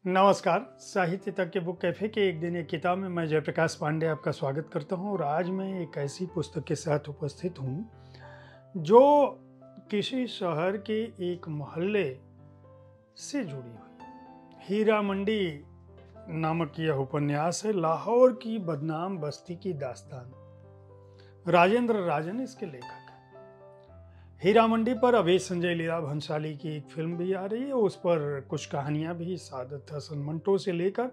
नमस्कार। साहित्य तक के बुक कैफे के एक दिन एक किताब में मैं जयप्रकाश पांडे आपका स्वागत करता हूं और आज मैं एक ऐसी पुस्तक के साथ उपस्थित हूं जो किसी शहर के एक मोहल्ले से जुड़ी हुई। हीरा मंडी नामक यह उपन्यास है। लाहौर की बदनाम बस्ती की दास्तान। राजेंद्र राजन इसके लेखक हैं। हीरा मंडी पर अभी संजय लीला भंसाली की एक फिल्म भी आ रही है। उस पर कुछ कहानियां भी सादत हसन मंटो से लेकर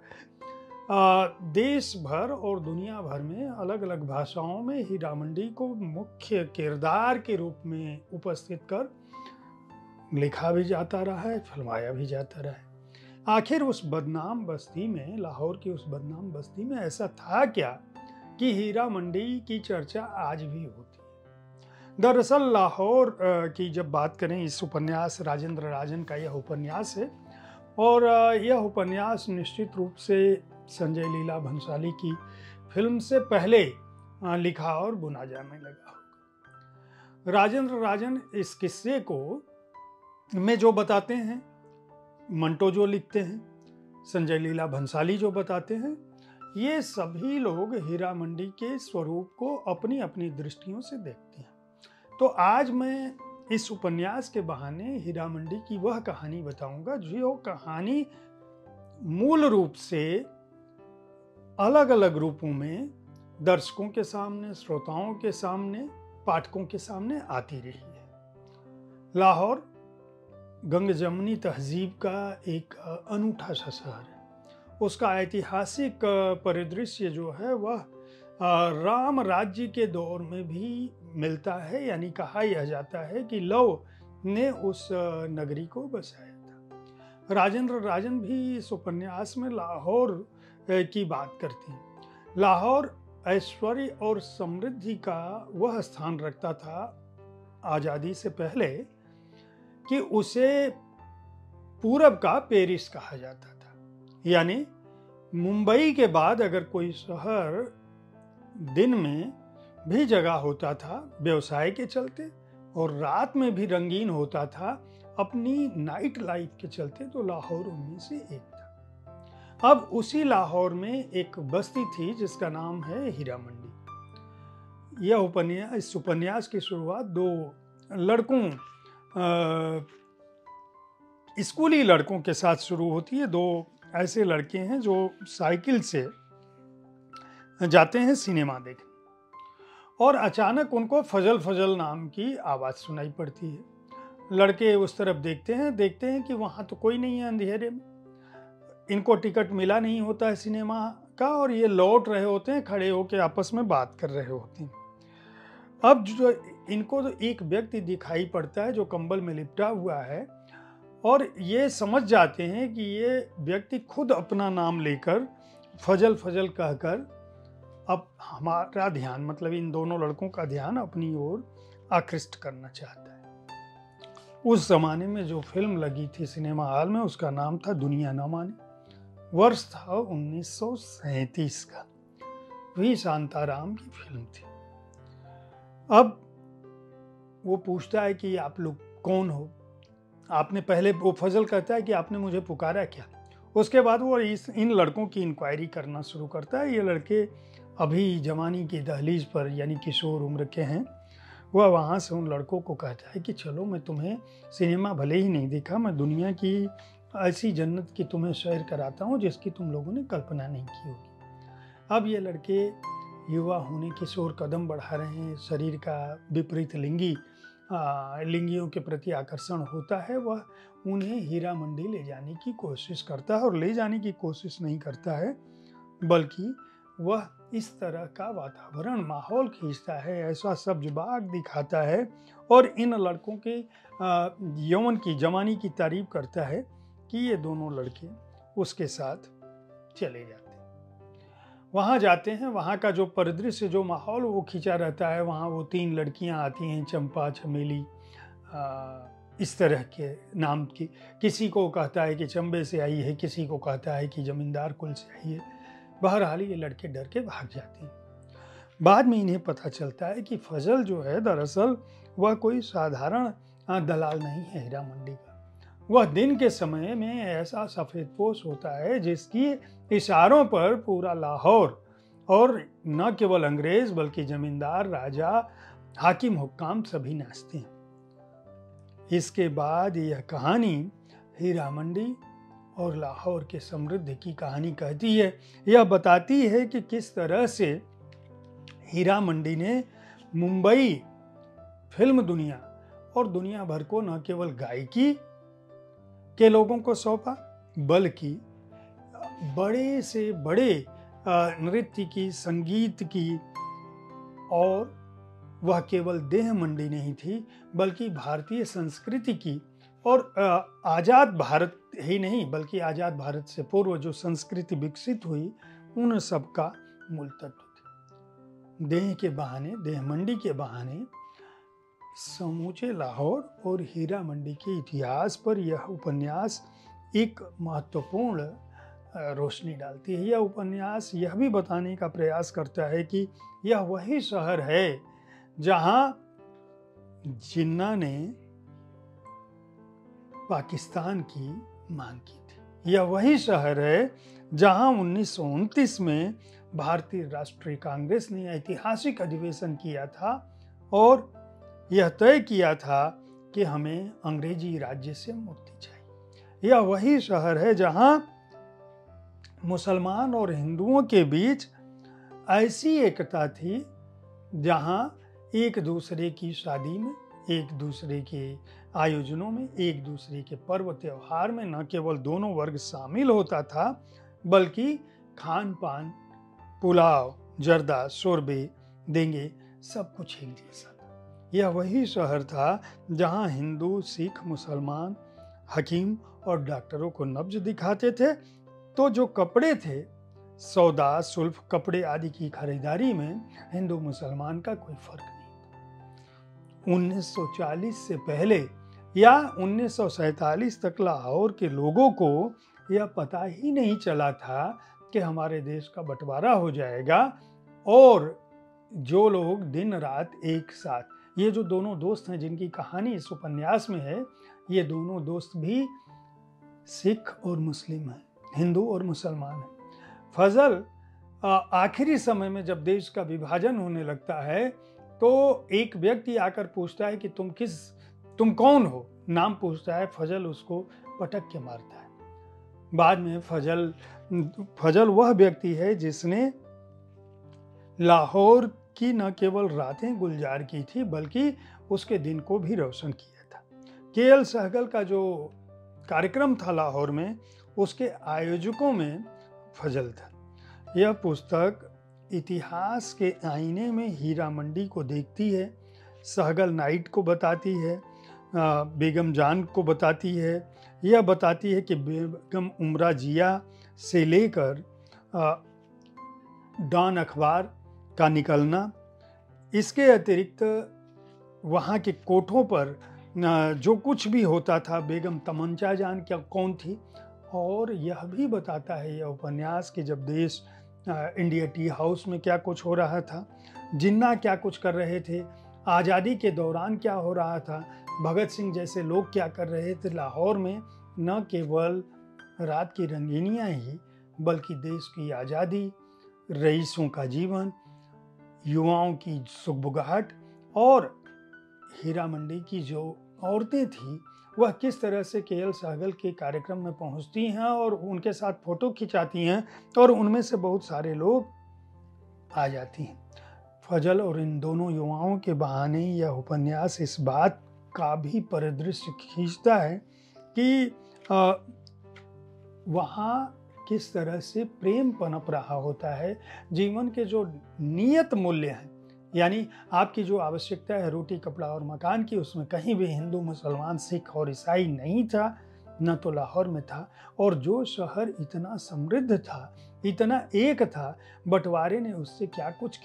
देश भर और दुनिया भर में अलग अलग भाषाओं में हीरा मंडी को मुख्य किरदार के रूप में उपस्थित कर लिखा भी जाता रहा है, फिल्माया भी जाता रहा है। आखिर उस बदनाम बस्ती में, लाहौर की उस बदनाम बस्ती में ऐसा था क्या कि हीरा मंडी की चर्चा आज भी होती है। दरअसल लाहौर की जब बात करें, इस उपन्यास राजेंद्र राजन का यह उपन्यास है और यह उपन्यास निश्चित रूप से संजय लीला भंसाली की फिल्म से पहले लिखा और बुना जाने लगा होगा। राजेंद्र राजन इस किस्से को में जो बताते हैं, मंटो जो लिखते हैं, संजय लीला भंसाली जो बताते हैं, ये सभी लोग हीरा मंडी के स्वरूप को अपनी अपनी दृष्टियों से देखते हैं। तो आज मैं इस उपन्यास के बहाने हीरा मंडी की वह कहानी बताऊंगा जो कहानी मूल रूप से अलग अलग रूपों में दर्शकों के सामने, श्रोताओं के सामने, पाठकों के सामने आती रही है। लाहौर गंग जमुनी तहजीब का एक अनूठा सा शहर है। उसका ऐतिहासिक परिदृश्य जो है वह राम राज्य के दौर में भी मिलता है, यानी कहा यह जाता है कि लव ने उस नगरी को बसाया था। राजेंद्र राजन भी इस उपन्यास में लाहौर की बात करते हैं। लाहौर ऐश्वर्य और समृद्धि का वह स्थान रखता था आज़ादी से पहले कि उसे पूरब का पेरिस कहा जाता था। यानी मुंबई के बाद अगर कोई शहर दिन में भी जगह होता था व्यवसाय के चलते और रात में भी रंगीन होता था अपनी नाइट लाइफ के चलते, तो लाहौर उनमें से एक था। अब उसी लाहौर में एक बस्ती थी जिसका नाम है हीरा मंडी। यह इस उपन्यास की शुरुआत दो लड़कों, स्कूली लड़कों के साथ शुरू होती है। दो ऐसे लड़के हैं जो साइकिल से जाते हैं सिनेमा देखने और अचानक उनको फजल फजल नाम की आवाज़ सुनाई पड़ती है। लड़के उस तरफ देखते हैं कि वहाँ तो कोई नहीं है अंधेरे में। इनको टिकट मिला नहीं होता है सिनेमा का और ये लौट रहे होते हैं, खड़े होकर आपस में बात कर रहे होते हैं। अब जो इनको तो एक व्यक्ति दिखाई पड़ता है जो कंबल में लिपटा हुआ है और ये समझ जाते हैं कि ये व्यक्ति खुद अपना नाम लेकर फजल फजल कहकर अब हमारा ध्यान, मतलब इन दोनों लड़कों का ध्यान अपनी ओर आकृष्ट करना चाहता है। उस जमाने में जो फिल्म लगी थी सिनेमा हॉल में उसका नाम था दुनिया न माने। वर्ष था 1937 का। वी शांताराम की फिल्म थी। अब वो पूछता है कि आप लोग कौन हो? आपने पहले, वो फजल कहता है कि आपने मुझे पुकारा क्या? उसके बाद वो इन लड़कों की इंक्वायरी करना शुरू करता है। ये लड़के अभी जवानी की दहलीज पर, यानी किशोर उम्र के हैं। वह वहाँ से उन लड़कों को कहता है कि चलो मैं तुम्हें सिनेमा भले ही नहीं देखा, मैं दुनिया की ऐसी जन्नत की तुम्हें सैर कराता हूँ जिसकी तुम लोगों ने कल्पना नहीं की होगी। अब ये लड़के युवा होने किशोर कदम बढ़ा रहे हैं, शरीर का विपरीत लिंगियों के प्रति आकर्षण होता है। वह उन्हें हीरा मंडी ले जाने की कोशिश करता है और ले जाने की कोशिश नहीं करता है बल्कि वह इस तरह का वातावरण, माहौल खींचता है, ऐसा सब्ज बाग दिखाता है और इन लड़कों के यौवन की, जवानी की तारीफ करता है कि ये दोनों लड़के उसके साथ चले जाते हैं। वहाँ जाते हैं, वहाँ का जो परिदृश्य, जो माहौल वो खींचा रहता है। वहाँ वो तीन लड़कियाँ आती हैं, चंपा, चमेली, इस तरह के नाम की। किसी को कहता है कि चंबे से आई है, किसी को कहता है कि जमींदार कुल से आई है। बहरहाल ये लड़के डर के भाग जाते हैं। बाद में इन्हें पता चलता है कि फजल जो है दरअसल वह कोई साधारण दलाल नहीं है हीरा मंडी का। वह दिन के समय में ऐसा सफ़ेदपोश होता है जिसकी इशारों पर पूरा लाहौर और न केवल अंग्रेज बल्कि जमींदार, राजा, हाकिम, हुक्काम सभी नाचते हैं। इसके बाद यह कहानी हीरा मंडी और लाहौर के समृद्धि की कहानी कहती है। यह बताती है कि किस तरह से हीरा मंडी ने मुंबई, फिल्म दुनिया और दुनिया भर को न केवल गायकी के लोगों को सौंपा बल्कि बड़े से बड़े नृत्य की, संगीत की, और वह केवल देह मंडी नहीं थी बल्कि भारतीय संस्कृति की और आज़ाद भारत ही नहीं बल्कि आज़ाद भारत से पूर्व जो संस्कृति विकसित हुई उन सब का मूल तत्व थे। देह के बहाने, देह मंडी के बहाने समूचे लाहौर और हीरा मंडी के इतिहास पर यह उपन्यास एक महत्वपूर्ण रोशनी डालती है। यह उपन्यास यह भी बताने का प्रयास करता है कि यह वही शहर है जहां जिन्ना ने पाकिस्तान की मांग की थी। यह वही शहर है जहां 1929 में भारतीय राष्ट्रीय कांग्रेस ने ऐतिहासिक अधिवेशन किया था और यह तय किया था कि हमें अंग्रेजी राज्य से मुक्ति चाहिए। यह वही शहर है जहां मुसलमान और हिंदुओं के बीच ऐसी एकता थी जहां एक दूसरे की शादी में, एक दूसरे के आयोजनों में, एक दूसरे के पर्व त्योहार में न केवल दोनों वर्ग शामिल होता था बल्कि खान पान, पुलाव, जर्दा, शोरबे, देंगे सब कुछ एक जैसा था। यह वही शहर था जहां हिंदू, सिख, मुसलमान, हकीम और डॉक्टरों को नब्ज दिखाते थे। तो जो कपड़े थे, सौदा, सुल्फ, कपड़े आदि की खरीदारी में हिंदू मुसलमान का कोई फर्क नहीं था। 1940 से पहले या 1947 तक लाहौर के लोगों को यह पता ही नहीं चला था कि हमारे देश का बंटवारा हो जाएगा और जो लोग दिन रात एक साथ, ये जो दोनों दोस्त हैं जिनकी कहानी इस उपन्यास में है, ये दोनों दोस्त भी सिख और मुस्लिम हैं, हिंदू और मुसलमान हैं। फजल आखिरी समय में जब देश का विभाजन होने लगता है तो एक व्यक्ति आकर पूछता है कि तुम कौन हो, नाम पूछता है। फजल उसको पटक के मारता है। बाद में फजल वह व्यक्ति है जिसने लाहौर की न केवल रातें गुलजार की थी बल्कि उसके दिन को भी रोशन किया था। के.एल. सहगल का जो कार्यक्रम था लाहौर में, उसके आयोजकों में फजल था। यह पुस्तक इतिहास के आईने में हीरा मंडी को देखती है, सहगल नाइट को बताती है, बेगम जान को बताती है। यह बताती है कि बेगम उमरा जिया से लेकर डॉन अखबार का निकलना, इसके अतिरिक्त वहाँ के कोठों पर जो कुछ भी होता था, बेगम तमंचा जान क्या कौन थी। और यह भी बताता है यह उपन्यास कि जब देश इंडिया टी हाउस में क्या कुछ हो रहा था, जिन्ना क्या कुछ कर रहे थे, आज़ादी के दौरान क्या हो रहा था, भगत सिंह जैसे लोग क्या कर रहे थे लाहौर में। न केवल रात की रंगीनियाँ ही बल्कि देश की आज़ादी, रईसों का जीवन, युवाओं की सुगबुगाहट और हीरा मंडी की जो औरतें थी वह किस तरह से के.एल. सहगल के कार्यक्रम में पहुंचती हैं और उनके साथ फोटो खिंचाती हैं और उनमें से बहुत सारे लोग आ जाती हैं। फजल और इन दोनों युवाओं के बहाने यह उपन्यास इस बात का भी परिदृश्य खींचता है कि वहाँ किस तरह से प्रेम पनप रहा होता है। जीवन के जो नियत मूल्य हैं, यानी आपकी जो आवश्यकता है रोटी, कपड़ा और मकान की, उसमें कहीं भी हिंदू, मुसलमान, सिख और ईसाई नहीं था, न तो लाहौर में था। और जो शहर इतना समृद्ध था, इतना एक था, बंटवारे ने उससे क्या कुछ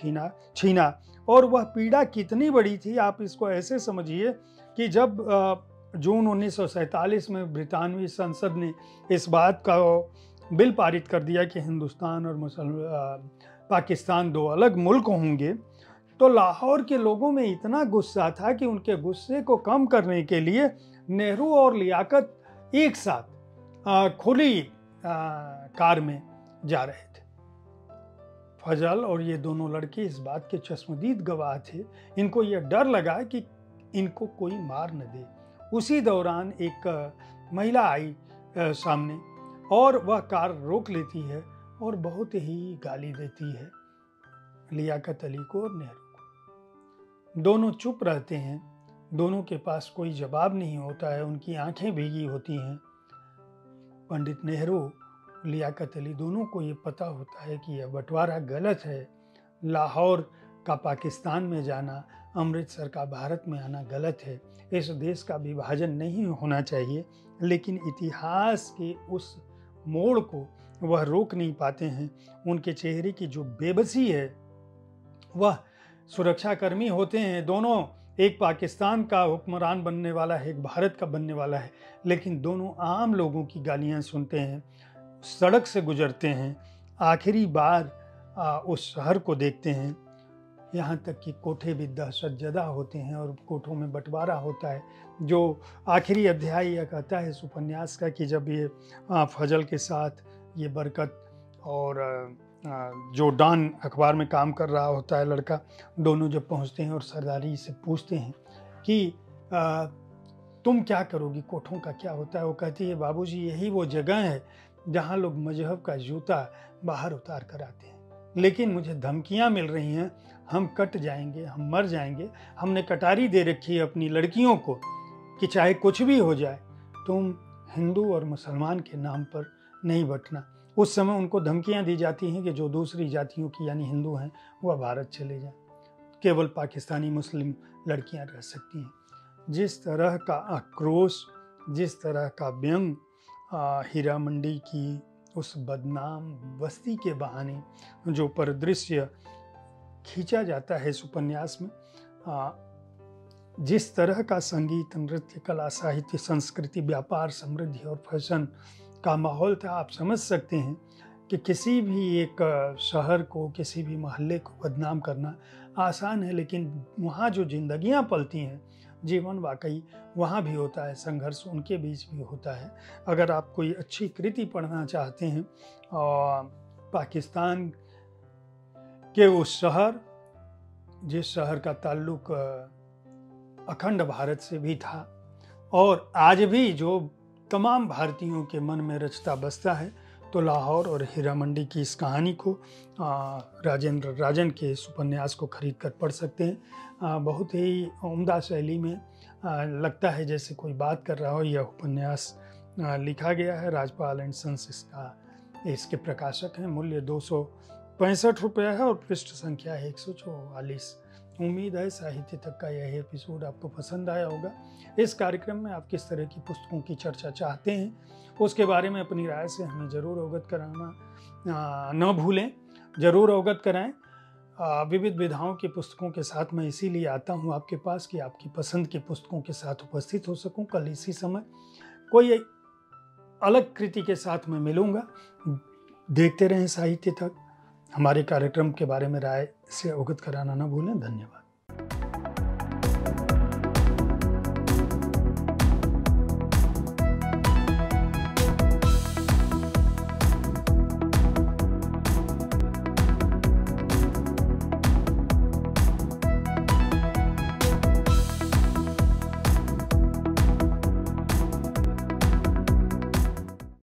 छीना। और वह पीड़ा कितनी बड़ी थी, आप इसको ऐसे समझिए कि जब जून 1947 में ब्रितानवी संसद ने इस बात का बिल पारित कर दिया कि हिंदुस्तान और पाकिस्तान दो अलग मुल्क होंगे, तो लाहौर के लोगों में इतना गुस्सा था कि उनके गुस्से को कम करने के लिए नेहरू और लियाकत एक साथ खुली कार में जा रहे थे। फजल और ये दोनों लड़के इस बात के चश्मदीद गवाह थे। इनको यह डर लगा कि इनको कोई मार न दे। उसी दौरान एक महिला आई सामने और वह कार रोक लेती है और बहुत ही गाली देती है लियाकत अली को और नेहरू को। दोनों चुप रहते हैं। दोनों के पास कोई जवाब नहीं होता है। उनकी आंखें भीगी होती हैं। पंडित नेहरू, लियाकत अली दोनों को ये पता होता है कि यह बंटवारा गलत है। लाहौर का पाकिस्तान में जाना, अमृतसर का भारत में आना गलत है। इस देश का विभाजन नहीं होना चाहिए। लेकिन इतिहास के उस मोड़ को वह रोक नहीं पाते हैं। उनके चेहरे की जो बेबसी है, वह सुरक्षाकर्मी होते हैं। दोनों, एक पाकिस्तान का हुक्मरान बनने वाला है, एक भारत का बनने वाला है, लेकिन दोनों आम लोगों की गालियां सुनते हैं, सड़क से गुजरते हैं, आखिरी बार उस शहर को देखते हैं। यहाँ तक कि कोठे भी दहशतजदा होते हैं और कोठों में बंटवारा होता है। जो आखिरी अध्याय यह कहता है इस उपन्यास का कि जब ये फजल के साथ ये बरकत और जो डॉन अखबार में काम कर रहा होता है लड़का, दोनों जब पहुँचते हैं और सरदारी से पूछते हैं कि तुम क्या करोगी, कोठों का क्या होता है। वो कहती है, बाबूजी यही वो जगह है जहाँ लोग मजहब का जूता बाहर उतार कर आते हैं, लेकिन मुझे धमकियाँ मिल रही हैं, हम कट जाएंगे, हम मर जाएंगे। हमने कटारी दे रखी है अपनी लड़कियों को कि चाहे कुछ भी हो जाए, तुम हिंदू और मुसलमान के नाम पर नहीं बंटना। उस समय उनको धमकियाँ दी जाती हैं कि जो दूसरी जातियों की यानी हिंदू हैं वह भारत चले जाएं, केवल पाकिस्तानी मुस्लिम लड़कियां रह सकती हैं। जिस तरह का आक्रोश, जिस तरह का व्यंग हीरा मंडी की उस बदनाम बस्ती के बहाने जो परिदृश्य खींचा जाता है इस उपन्यास में, जिस तरह का संगीत, नृत्य, कला, साहित्य, संस्कृति, व्यापार, समृद्धि और फैशन का माहौल था, आप समझ सकते हैं कि किसी भी एक शहर को, किसी भी मोहल्ले को बदनाम करना आसान है, लेकिन वहाँ जो जिंदगियाँ पलती हैं, जीवन वाकई वहाँ भी होता है, संघर्ष उनके बीच भी होता है। अगर आप कोई अच्छी कृति पढ़ना चाहते हैं पाकिस्तान के उस शहर, जिस शहर का ताल्लुक अखंड भारत से भी था और आज भी जो तमाम भारतीयों के मन में रचता बसता है, तो लाहौर और हीरा मंडी की इस कहानी को राजेंद्र राजन के इस उपन्यास को खरीद कर पढ़ सकते हैं। बहुत ही उम्दा शैली में लगता है जैसे कोई बात कर रहा हो। यह उपन्यास लिखा गया है, राजपाल एंड सन्स इसके प्रकाशक हैं। मूल्य 265 रुपये है और पृष्ठ संख्या है 144। उम्मीद है साहित्य तक का यह एपिसोड आपको पसंद आया होगा। इस कार्यक्रम में आप किस तरह की पुस्तकों की चर्चा चाहते हैं, उसके बारे में अपनी राय से हमें ज़रूर अवगत कराना न भूलें, ज़रूर अवगत कराएं। विविध विधाओं की पुस्तकों के साथ मैं इसीलिए आता हूं आपके पास कि आपकी पसंद की पुस्तकों के साथ उपस्थित हो सकूं। कल इसी समय कोई अलग कृति के साथ मैं मिलूंगा। देखते रहें साहित्य तक। हमारे कार्यक्रम के बारे में राय से अवगत कराना न भूलें। धन्यवाद।